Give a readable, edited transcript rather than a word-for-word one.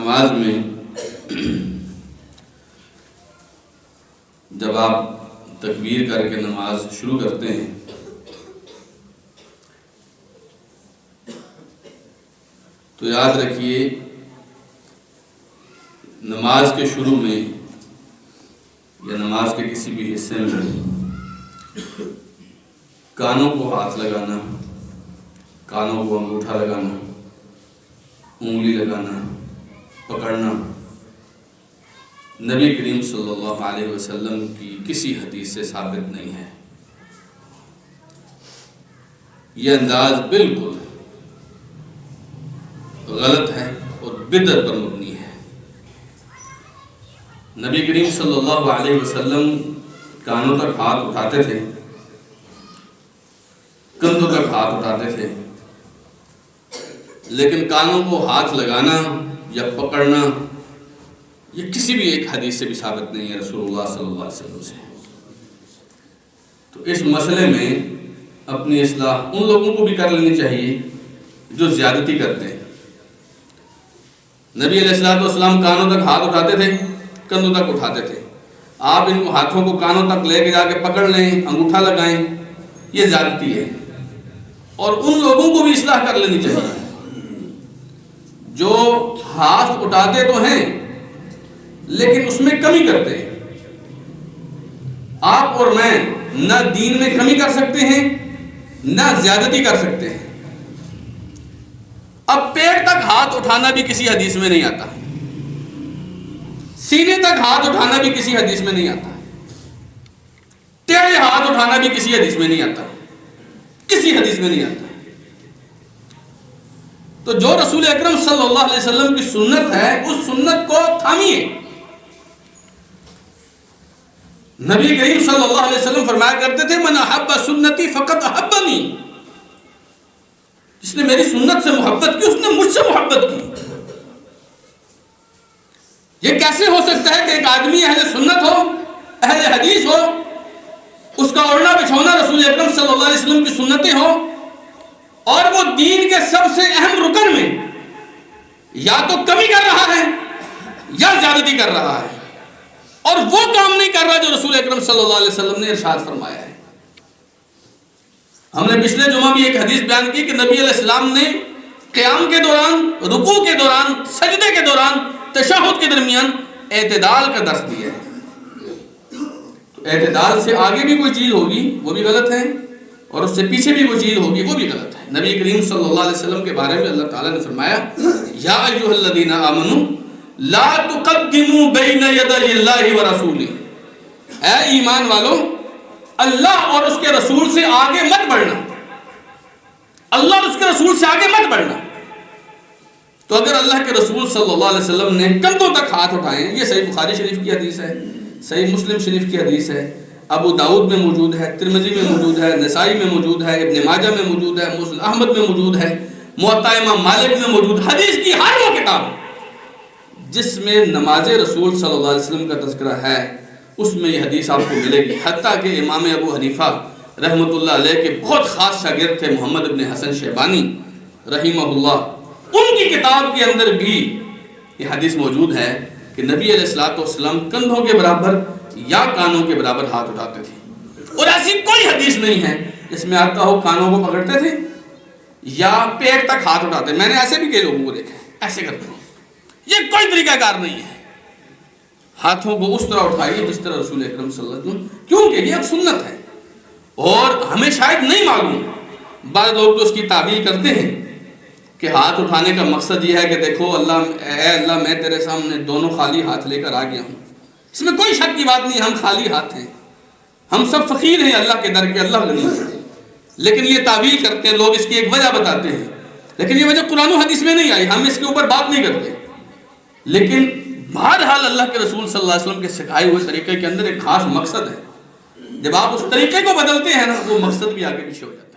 نماز میں جب آپ تکبیر کر کے نماز شروع کرتے ہیں تو یاد رکھیے نماز کے شروع میں یا نماز کے کسی بھی حصے میں کانوں کو ہاتھ لگانا، کانوں کو انگوٹھا لگانا، انگلی لگانا، پکڑنا نبی کریم صلی اللہ علیہ وسلم کی کسی حدیث سے ثابت نہیں ہے۔ یہ انداز بالکل غلط ہے اور بدعت پر مبنی ہے۔ نبی کریم صلی اللہ علیہ وسلم کانوں تک ہاتھ اٹھاتے تھے، کندھوں تک ہاتھ اٹھاتے تھے، لیکن کانوں کو ہاتھ لگانا یا پکڑنا یہ کسی بھی ایک حدیث سے بھی ثابت نہیں ہے رسول اللہ صلی اللہ علیہ وسلم سے۔ تو اس مسئلے میں اپنی اصلاح ان لوگوں کو بھی کر لینی چاہیے جو زیادتی کرتے ہیں۔ نبی علیہ السلام کانوں تک ہاتھ اٹھاتے تھے، کندھوں تک اٹھاتے تھے۔ آپ ان ہاتھوں کو کانوں تک لے کے جا کے پکڑ لیں، انگوٹھا لگائیں، یہ زیادتی ہے۔ اور ان لوگوں کو بھی اصلاح کر لینی چاہیے جو ہاتھ اٹھاتے تو ہیں لیکن اس میں کمی کرتے ہیں۔ آپ اور میں نہ دین میں کمی کر سکتے ہیں نہ زیادتی کر سکتے ہیں۔ اب پیٹ تک ہاتھ اٹھانا بھی کسی حدیث میں نہیں آتا، سینے تک ہاتھ اٹھانا بھی کسی حدیث میں نہیں آتا، ٹیڑھے ہاتھ اٹھانا بھی کسی حدیث میں نہیں آتا، کسی حدیث میں نہیں آتا۔ تو جو رسول اکرم صلی اللہ علیہ وسلم کی سنت ہے اس سنت کو تھامیے۔ نبی کریم صلی اللہ علیہ وسلم فرمایا کرتے تھے من احب سنتی فقط احبنی، جس نے میری سنت سے محبت کی اس نے مجھ سے محبت کی۔ یہ کیسے ہو سکتا ہے کہ ایک آدمی اہل سنت ہو، اہل حدیث ہو، اس کا اوڑھنا بچھونا رسول اکرم صلی اللہ علیہ وسلم کی سنتیں ہو، اور وہ دین کے سب سے اہم رکن میں یا تو کمی کر رہا ہے یا زیادتی کر رہا ہے، اور وہ کام نہیں کر رہا جو رسول اکرم صلی اللہ علیہ وسلم نے ارشاد فرمایا ہے۔ ہم نے پچھلے جمعہ بھی ایک حدیث بیان کی کہ نبی علیہ السلام نے قیام کے دوران، رکوع کے دوران، سجدے کے دوران، تشہد کے درمیان اعتدال کا درس دیا ہے۔ تو اعتدال سے آگے بھی کوئی چیز ہوگی وہ بھی غلط ہے، اور اس سے پیچھے بھی کوئی چیز ہوگی وہ بھی غلط ہے۔ نبی کریم صلی اللہ علیہ وسلم کے بارے میں اللہ تعالیٰ نے فرمایا یا ایھا الذین آمنوا لا تقدموا بین یدی اللہ ورسولہ، اے ایمان والو اللہ اور اس کے رسول سے آگے مت بڑھنا، اللہ اور اس کے رسول سے آگے مت بڑھنا۔ تو اگر اللہ کے رسول صلی اللہ علیہ وسلم نے کندھوں تک ہاتھ اٹھائے، یہ صحیح بخاری شریف کی حدیث ہے، صحیح مسلم شریف کی حدیث ہے، ابو داؤد میں موجود ہے، ترمذی میں موجود ہے، نسائی میں موجود ہے، ابن ماجہ میں موجود ہے، مسند احمد میں موجود ہے، موطا امام مالک میں موجود، حدیث کی ہر وہ کتاب جس میں نماز رسول صلی اللہ علیہ وسلم کا تذکرہ ہے اس میں یہ حدیث آپ کو ملے گی۔ حتیٰ کہ امام ابو حنیفہ رحمۃ اللہ علیہ کے بہت خاص شاگرد تھے محمد بن حسن شیبانی رحمہ اللہ، ان کی کتاب کے اندر بھی یہ حدیث موجود ہے کہ نبی علیہ السلام کندھوں کے برابر یا کانوں کے برابر ہاتھ اٹھاتے تھے، اور ایسی کوئی حدیث نہیں ہے جس میں آتا ہو کانوں کو پکڑتے تھے یا پیٹ تک ہاتھ اٹھاتے۔ میں نے ایسے بھی کئی لوگوں کو دیکھا ہے ایسے کرتے ہیں، یہ کوئی طریقہ کار نہیں ہے۔ ہاتھوں کو اس طرح اٹھائیے جس طرح رسول اکرم صلی اللہ علیہ وسلم، کیونکہ یہ ایک سنت ہے اور ہمیں شاید نہیں معلوم، بعض لوگ تو اس کی تعبیر کرتے ہیں کہ ہاتھ اٹھانے کا مقصد یہ ہے کہ دیکھو اللہ، اے اللہ میں تیرے سامنے دونوں خالی ہاتھ لے کر آ گیا ہوں۔ اس میں کوئی شک کی بات نہیں، ہم خالی ہاتھ ہیں، ہم سب فقیر ہیں اللہ کے در کے، اللہ غنی ہے، لیکن یہ تعبیر کرتے ہیں لوگ، اس کی ایک وجہ بتاتے ہیں، لیکن یہ وجہ قرآن و حدیث میں نہیں آئی، ہم اس کے اوپر بات نہیں کرتے۔ لیکن بہرحال اللہ کے رسول صلی اللہ علیہ وسلم کے سکھائے ہوئے طریقے کے اندر ایک خاص مقصد ہے، جب آپ اس طریقے کو بدلتے ہیں نا وہ مقصد بھی آگے پیچھے ہو جاتا ہے۔